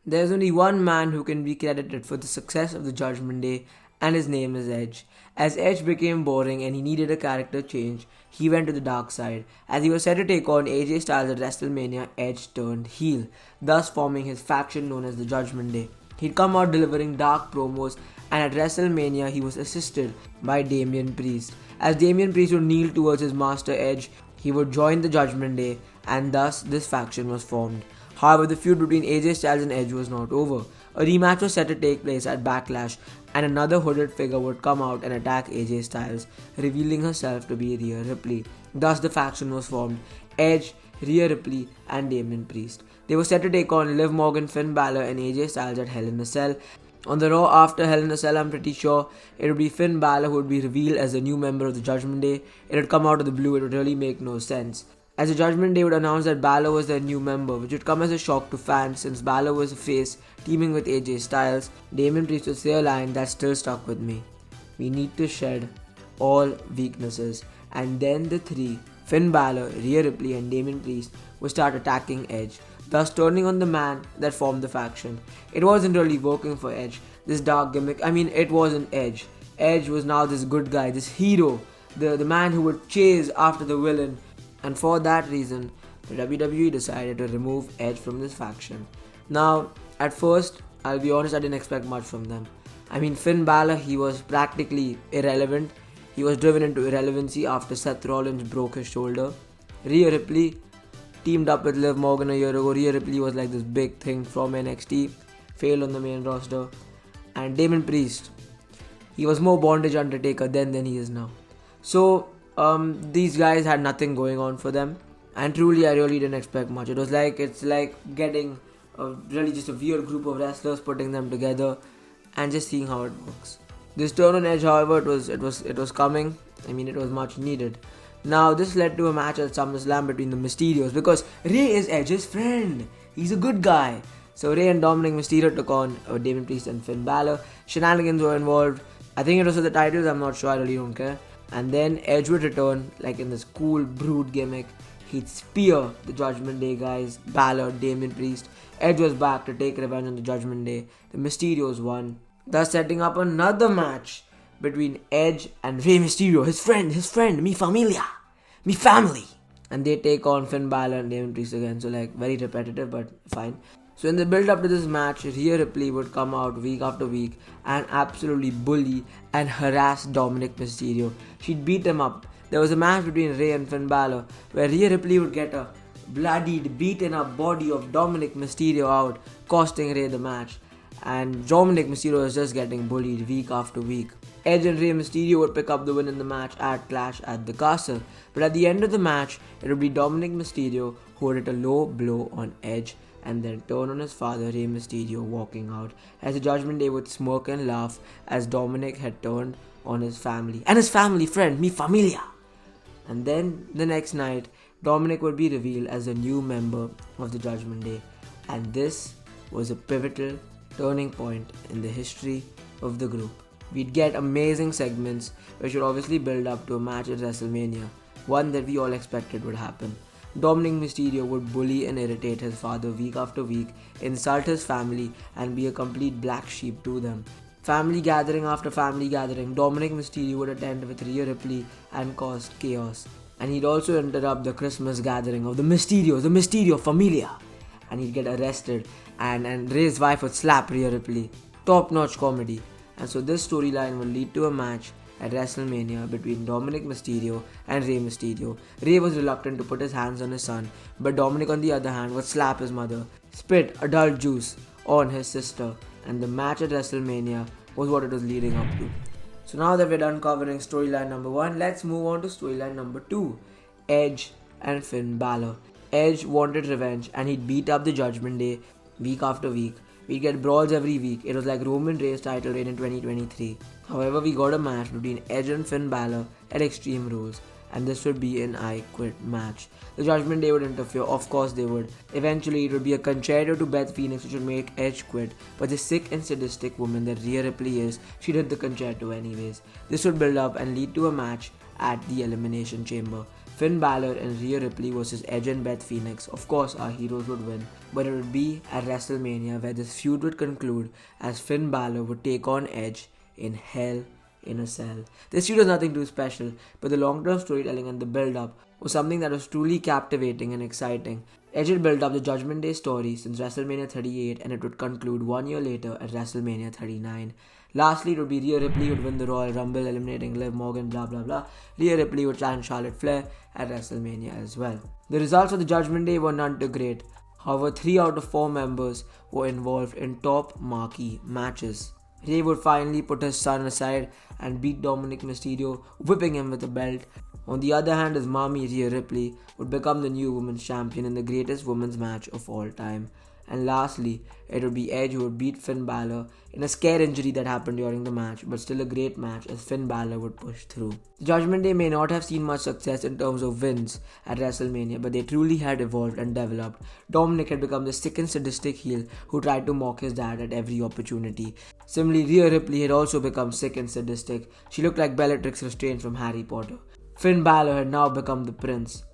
There's only one man who can be credited for the success of the Judgment Day, and his name is Edge. As Edge became boring and he needed a character change, he went to the dark side. As he was set to take on AJ Styles at WrestleMania, Edge turned heel, thus forming his faction known as the Judgment Day. He'd come out delivering dark promos, and at WrestleMania he was assisted by Damian Priest. As Damian Priest would kneel towards his master Edge, he would join the Judgment Day, and thus this faction was formed. However, the feud between AJ Styles and Edge was not over. A rematch was set to take place at Backlash, and another hooded figure would come out and attack AJ Styles, revealing herself to be Rhea Ripley. Thus, the faction was formed: Edge, Rhea Ripley, and Damian Priest. They were set to take on Liv Morgan, Finn Balor, and AJ Styles at Hell in a Cell. On the Raw after Hell in a Cell, I'm pretty sure it would be Finn Balor who would be revealed as the new member of the Judgment Day. It would come out of the blue, it would really make no sense. As the Judgment Day would announce that Balor was their new member, which would come as a shock to fans since Balor was a face teaming with AJ Styles. Damian Priest would say a line that still stuck with me: "We need to shed all weaknesses." And then the three, Finn Balor, Rhea Ripley, and Damian Priest, would start attacking Edge, thus turning on the man that formed the faction. It wasn't really working for Edge, this dark gimmick. It wasn't Edge. Edge was now this good guy, this hero, the man who would chase after the villain. And for that reason, the WWE decided to remove Edge from this faction. Now, at first, I'll be honest, I didn't expect much from them. Finn Balor, he was practically irrelevant. He was driven into irrelevancy after Seth Rollins broke his shoulder. Rhea Ripley teamed up with Liv Morgan a year ago. Rhea Ripley was like this big thing from NXT, failed on the main roster. And Damian Priest, he was more bondage Undertaker then than he is now. So, these guys had nothing going on for them, and truly I really didn't expect much. It's like getting really just a weird group of wrestlers, putting them together and just seeing how it works. This turn on Edge, however, it was coming. It was much needed. Now this led to a match at SummerSlam between the Mysterios, because Rey is Edge's friend. He's a good guy. So Rey and Dominic Mysterio took on Damian Priest and Finn Balor. Shenanigans were involved. I think it was for the titles, I'm not sure, I really don't care. And then Edge would return, like in this cool brood gimmick. He'd spear the Judgment Day guys, Balor, Damian Priest. Edge was back to take revenge on the Judgment Day. The Mysterios won, thus setting up another match between Edge and Rey Mysterio, his friend, mi familia, mi family. And they take on Finn Balor and Damian Priest again, so very repetitive, but fine. So in the build up to this match, Rhea Ripley would come out week after week and absolutely bully and harass Dominic Mysterio. She'd beat him up. There was a match between Rey and Finn Balor where Rhea Ripley would get a bloodied, beaten up body of Dominic Mysterio out, costing Rey the match. And Dominic Mysterio was just getting bullied week after week. Edge and Rey Mysterio would pick up the win in the match at Clash at the Castle. But at the end of the match, it would be Dominic Mysterio who would hit a low blow on Edge and then turn on his father, Rey Mysterio, walking out, as the Judgment Day would smirk and laugh as Dominic had turned on his family and his family friend, mi familia. And then the next night, Dominic would be revealed as a new member of the Judgment Day, and this was a pivotal turning point in the history of the group. We'd get amazing segments which would obviously build up to a match at WrestleMania, one that we all expected would happen. Dominic Mysterio would bully and irritate his father week after week, insult his family, and be a complete black sheep to them. Family gathering after family gathering, Dominic Mysterio would attend with Rhea Ripley and cause chaos. And he'd also interrupt the Christmas gathering of the Mysterio Familia. And he'd get arrested, and Rey's wife would slap Rhea Ripley. Top-notch comedy. And so this storyline would lead to a match at WrestleMania between Dominic Mysterio and Rey Mysterio. Rey was reluctant to put his hands on his son, but Dominic on the other hand would slap his mother, spit adult juice on his sister, and the match at WrestleMania was what it was leading up to. So now that we're done covering storyline number 1, let's move on to storyline number 2, Edge and Finn Balor. Edge wanted revenge and he'd beat up the Judgment Day week after week. We'd get brawls every week. It was like Roman Reigns' title reign in 2023. However, we got a match between Edge and Finn Balor at Extreme Rules, and this would be an I Quit match. The Judgment Day would interfere, of course they would. Eventually, it would be a concerto to Beth Phoenix which would make Edge quit, but the sick and sadistic woman that Rhea Ripley is, she'd hit the concerto anyways. This would build up and lead to a match at the Elimination Chamber. Finn Balor and Rhea Ripley versus Edge and Beth Phoenix. Of course, our heroes would win, but it would be at WrestleMania where this feud would conclude as Finn Balor would take on Edge in Hell in a Cell. This feud was nothing too special, but the long-term storytelling and the build-up was something that was truly captivating and exciting. Edge had built up the Judgment Day story since WrestleMania 38 and it would conclude 1 year later at WrestleMania 39. Lastly, it would be Rhea Ripley would win the Royal Rumble, eliminating Liv Morgan, blah blah blah. Rhea Ripley would challenge Charlotte Flair at WrestleMania as well. The results of the Judgment Day were none too great. However, 3 out of 4 members were involved in top marquee matches. Rey would finally put his son aside and beat Dominic Mysterio, whipping him with a belt. On the other hand, his mommy Rhea Ripley would become the new women's champion in the greatest women's match of all time. And lastly, it would be Edge who would beat Finn Balor in a scare injury that happened during the match, but still a great match as Finn Balor would push through. The Judgment Day may not have seen much success in terms of wins at WrestleMania, but they truly had evolved and developed. Dominic had become the sick and sadistic heel who tried to mock his dad at every opportunity. Similarly, Rhea Ripley had also become sick and sadistic. She looked like Bellatrix Lestrange from Harry Potter. Finn Balor had now become the prince.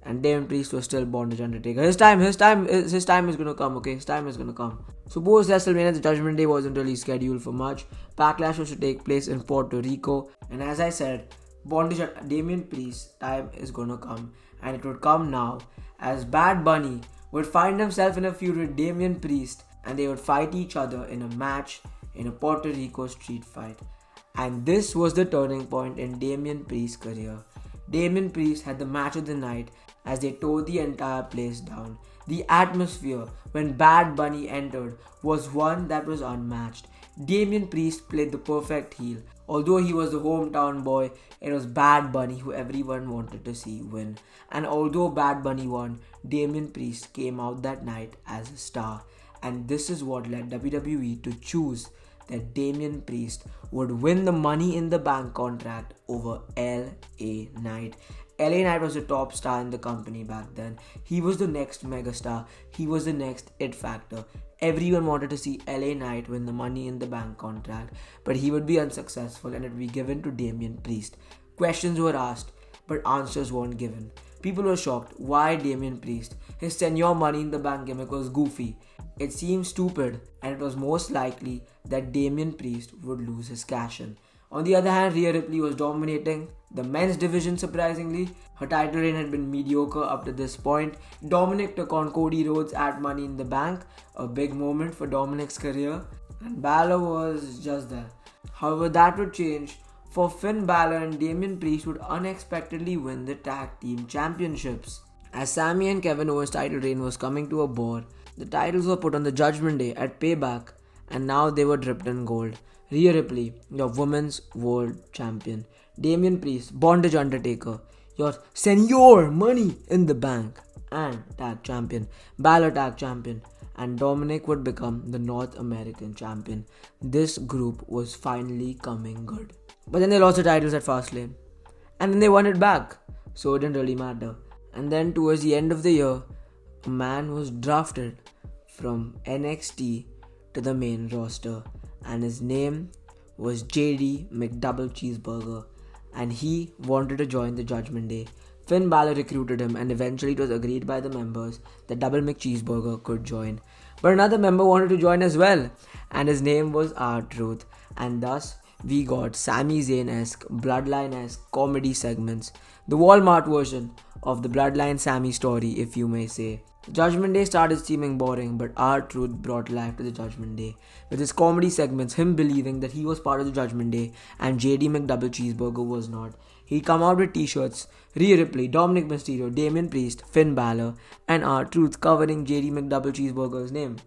And Damien Priest was still Bondage Undertaker. His time is gonna come, okay? His time is gonna come. So post WrestleMania, the Judgment Day wasn't really scheduled for much. Backlash was to take place in Puerto Rico. And as I said, Damien Priest's time is gonna come. And it would come now, as Bad Bunny would find himself in a feud with Damien Priest. And they would fight each other in a match in a Puerto Rico street fight. And this was the turning point in Damien Priest's career. Damien Priest had the match of the night as they tore the entire place down. The atmosphere when Bad Bunny entered was one that was unmatched. Damien Priest played the perfect heel. Although he was the hometown boy, it was Bad Bunny who everyone wanted to see win. And although Bad Bunny won, Damien Priest came out that night as a star. And this is what led WWE to choose that Damien Priest would win the Money in the Bank contract over LA Knight. LA Knight was a top star in the company back then. He was the next megastar. He was the next it factor. Everyone wanted to see LA Knight win the Money in the Bank contract, but he would be unsuccessful and it would be given to Damien Priest. Questions were asked, but answers weren't given. People were shocked. Why Damien Priest? His tenure Money in the Bank gimmick was goofy. It seemed stupid, and it was most likely that Damien Priest would lose his cash in. On the other hand, Rhea Ripley was dominating the men's division surprisingly. Her title reign had been mediocre up to this point. Dominic took on Cody Rhodes at Money in the Bank, a big moment for Dominic's career, and Balor was just there. However, that would change, for Finn Balor and Damien Priest would unexpectedly win the tag team championships. As Sami and Kevin Owens' title reign was coming to a bore, the titles were put on the Judgment Day at Payback, and now they were dripped in gold. Rhea Ripley, your Women's World Champion. Damien Priest, Bondage Undertaker, your Senior Money in the Bank and Tag Champion. Balor Tag Champion. And Dominic would become the North American Champion. This group was finally coming good. But then they lost the titles at Fastlane. And then they won it back. So it didn't really matter. And then towards the end of the year, a man was drafted from NXT to the main roster, and his name was JD McDouble Cheeseburger, and he wanted to join the Judgment Day. Finn Balor recruited him, and eventually it was agreed by the members that Double McCheeseburger could join. But another member wanted to join as well, and his name was R-Truth, and thus we got Sami Zayn-esque, Bloodline-esque comedy segments, the Walmart version of the Bloodline Sami story, if you may say. The Judgment Day started seeming boring, but R-Truth brought life to the Judgment Day. With his comedy segments, him believing that he was part of the Judgment Day and JD McDouble Cheeseburger was not. He'd come out with t-shirts, Rhea Ripley, Dominic Mysterio, Damien Priest, Finn Balor, and R-Truth covering JD McDouble Cheeseburger's name.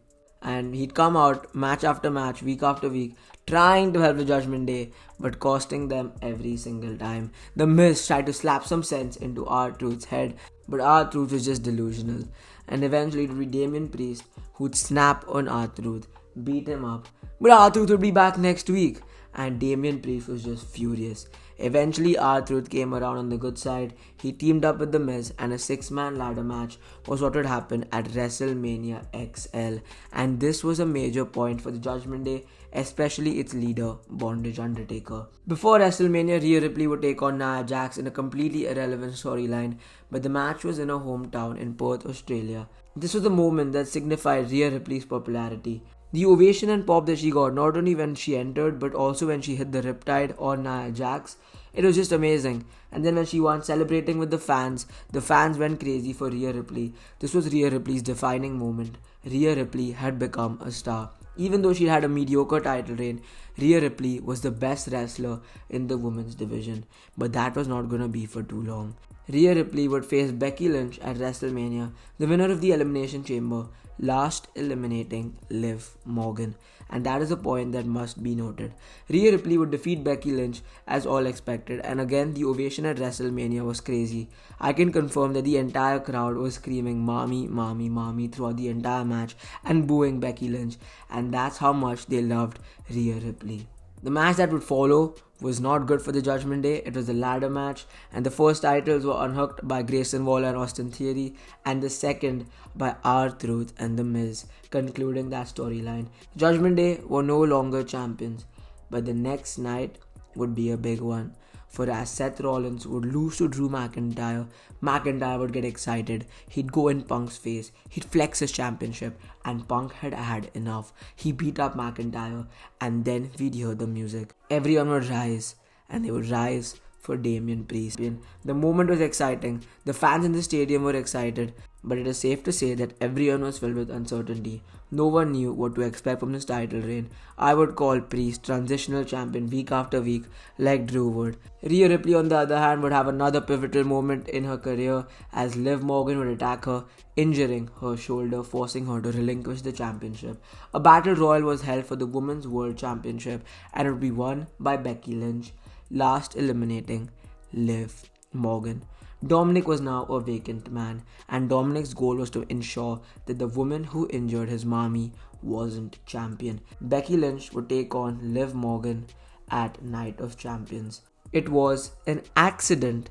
And he'd come out match after match, week after week, trying to help the Judgment Day, but costing them every single time. The Miz tried to slap some sense into R-Truth's head, but R-Truth was just delusional. And eventually it would be Damien Priest who'd snap on R-Truth, beat him up. But R-Truth would be back next week, and Damien Priest was just furious. Eventually, R-Truth came around on the good side. He teamed up with The Miz, and a 6-man ladder match was what would happen at WrestleMania XL. And this was a major point for the Judgment Day, especially its leader, Bondage Undertaker. Before WrestleMania, Rhea Ripley would take on Nia Jax in a completely irrelevant storyline, but the match was in her hometown in Perth, Australia. This was the moment that signified Rhea Ripley's popularity. The ovation and pop that she got, not only when she entered, but also when she hit the Riptide or Nia Jax, it was just amazing. And then when she won, celebrating with the fans went crazy for Rhea Ripley. This was Rhea Ripley's defining moment. Rhea Ripley had become a star. Even though she had a mediocre title reign, Rhea Ripley was the best wrestler in the women's division. But that was not gonna be for too long. Rhea Ripley would face Becky Lynch at WrestleMania, the winner of the Elimination Chamber, last eliminating Liv Morgan. And that is a point that must be noted. Rhea Ripley would defeat Becky Lynch as all expected, and again the ovation at WrestleMania was crazy. I can confirm that the entire crowd was screaming "Mommy, Mommy, Mommy" throughout the entire match and booing Becky Lynch, and that's how much they loved Rhea Ripley. The match that would follow was not good for the Judgment Day. It was a ladder match, and the first titles were unhooked by Grayson Waller and Austin Theory, and the second by R-Truth and The Miz, concluding that storyline. Judgment Day were no longer champions, but the next night would be a big one. For as Seth Rollins would lose to Drew McIntyre, McIntyre would get excited. He'd go in Punk's face, he'd flex his championship, and Punk had had enough. He beat up McIntyre, and then we'd hear the music. Everyone would rise, and they would rise for Damian Priest. The moment was exciting. The fans in the stadium were excited, but it is safe to say that everyone was filled with uncertainty. No one knew what to expect from this title reign. I would call Priest transitional champion week after week, like Drew would. Rhea Ripley, on the other hand, would have another pivotal moment in her career as Liv Morgan would attack her, injuring her shoulder, forcing her to relinquish the championship. A battle royal was held for the Women's World Championship, and it would be won by Becky Lynch, last eliminating Liv Morgan. Dominic was now a vacant man, and Dominic's goal was to ensure that the woman who injured his mommy wasn't champion. Becky Lynch would take on Liv Morgan at Night of Champions. It was an accident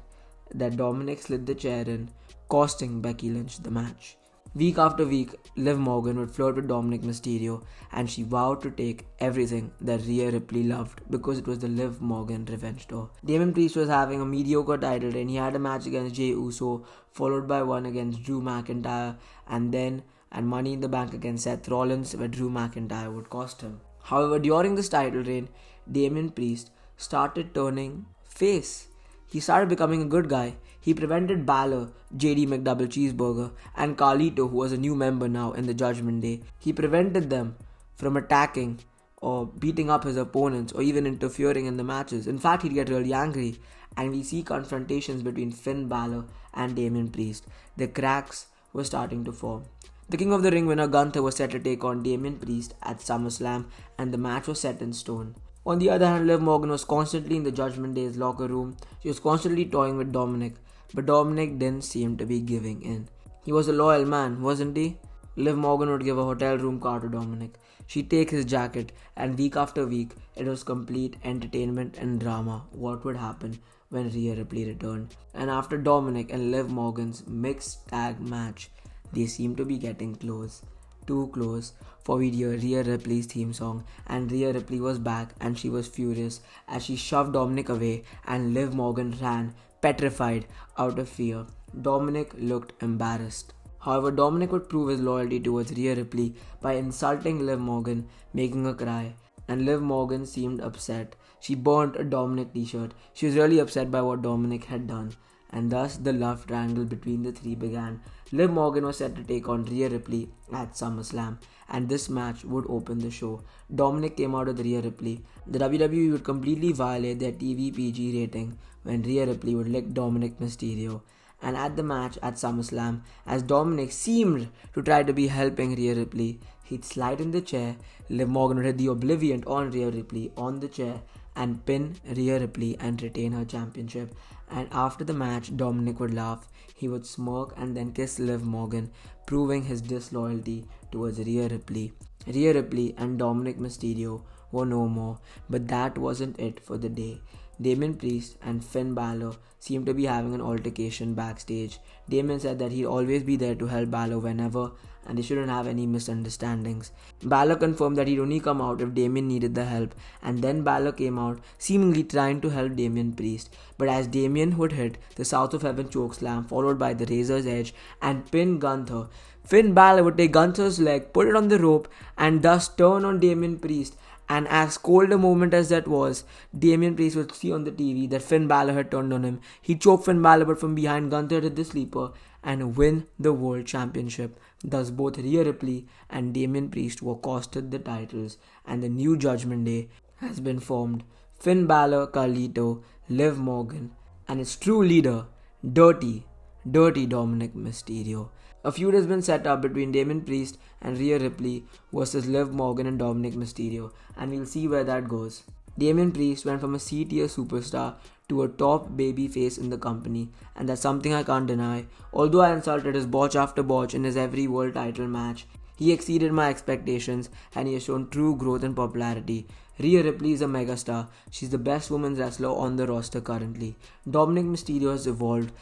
that Dominic slid the chair in, costing Becky Lynch the match. Week after week, Liv Morgan would flirt with Dominic Mysterio, and she vowed to take everything that Rhea Ripley loved because it was the Liv Morgan revenge tour. Damian Priest was having a mediocre title reign. He had a match against Jey Uso, followed by one against Drew McIntyre, and then Money in the Bank against Seth Rollins, where Drew McIntyre would cost him. However, during this title reign, Damian Priest started turning face. He started becoming a good guy. He prevented Balor, JD McDouble Cheeseburger, and Carlito, who was a new member now in the Judgment Day. He prevented them from attacking or beating up his opponents or even interfering in the matches. In fact, he'd get really angry, and we see confrontations between Finn Balor and Damian Priest. The cracks were starting to form. The King of the Ring winner Gunther was set to take on Damian Priest at SummerSlam, and the match was set in stone. On the other hand, Liv Morgan was constantly in the Judgment Day's locker room. She was constantly toying with Dominic, but Dominic didn't seem to be giving in. He was a loyal man, wasn't he? Liv Morgan would give a hotel room car to Dominic. She'd take his jacket, and week after week, it was complete entertainment and drama. What would happen when Rhea Ripley returned? And after Dominic and Liv Morgan's mixed tag match, they seemed to be getting close. Too close, for we'd hear Rhea Ripley's theme song, and Rhea Ripley was back, and she was furious as she shoved Dominic away, and Liv Morgan ran, petrified, out of fear. Dominic looked embarrassed. However, Dominic would prove his loyalty towards Rhea Ripley by insulting Liv Morgan, making her cry, and Liv Morgan seemed upset. She burnt a Dominic t-shirt. She was really upset by what Dominic had done, and thus the love triangle between the three began. Liv Morgan was set to take on Rhea Ripley at SummerSlam, and this match would open the show. Dominic came out with Rhea Ripley. The WWE would completely violate their TV PG rating when Rhea Ripley would lick Dominic Mysterio. And at the match at SummerSlam, as Dominic seemed to try to be helping Rhea Ripley, he'd slide in the chair. Liv Morgan would hit the Oblivion on Rhea Ripley on the chair and pin Rhea Ripley and retain her championship. And after the match, Dominic would laugh. He would smirk and then kiss Liv Morgan, proving his disloyalty towards Rhea Ripley. Rhea Ripley and Dominic Mysterio were no more. But that wasn't it for the day. Damien Priest and Finn Balor seemed to be having an altercation backstage. Damien said that he'd always be there to help Balor whenever, and they shouldn't have any misunderstandings. Balor confirmed that he'd only come out if Damien needed the help, and then Balor came out, seemingly trying to help Damien Priest. But as Damien would hit the South of Heaven chokeslam, followed by the Razor's Edge, and pin Gunther, Finn Balor would take Gunther's leg, put it on the rope, and thus turn on Damien Priest. And as cold a moment as that was, Damien Priest would see on the TV that Finn Balor had turned on him. He choked Finn Balor, but from behind Gunther did the sleeper and win the World Championship. Thus both Rhea Ripley and Damien Priest were costed the titles, and the new Judgment Day has been formed. Finn Balor, Carlito, Liv Morgan, and its true leader, Dirty Dominic Mysterio. A feud has been set up between Damien Priest and Rhea Ripley versus Liv Morgan and Dominic Mysterio, and we'll see where that goes. Damien Priest went from a C-tier superstar to a top babyface in the company, and that's something I can't deny. Although I insulted his botch after botch in his every world title match, he exceeded my expectations and he has shown true growth and popularity. Rhea Ripley is a megastar. She's the best women's wrestler on the roster currently. Dominic Mysterio has evolved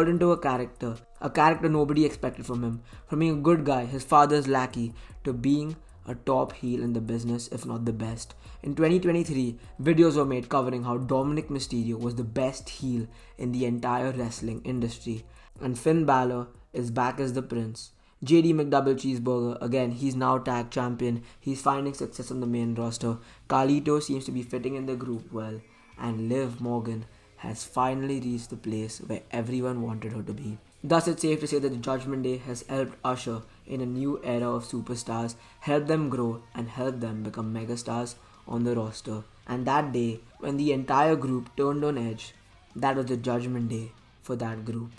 into a character nobody expected from him. From being a good guy, his father's lackey, to being a top heel in the business, if not the best. In 2023, videos were made covering how Dominic Mysterio was the best heel in the entire wrestling industry. And Finn Balor is back as the prince. JD McDouble Cheeseburger, again, he's now tag champion. He's finding success on the main roster. Carlito seems to be fitting in the group well. And Liv Morgan has finally reached the place where everyone wanted her to be. Thus, it's safe to say that the Judgment Day has helped usher in a new era of superstars, helped them grow, and helped them become megastars on the roster. And that day, when the entire group turned on Edge, that was the Judgment Day for that group.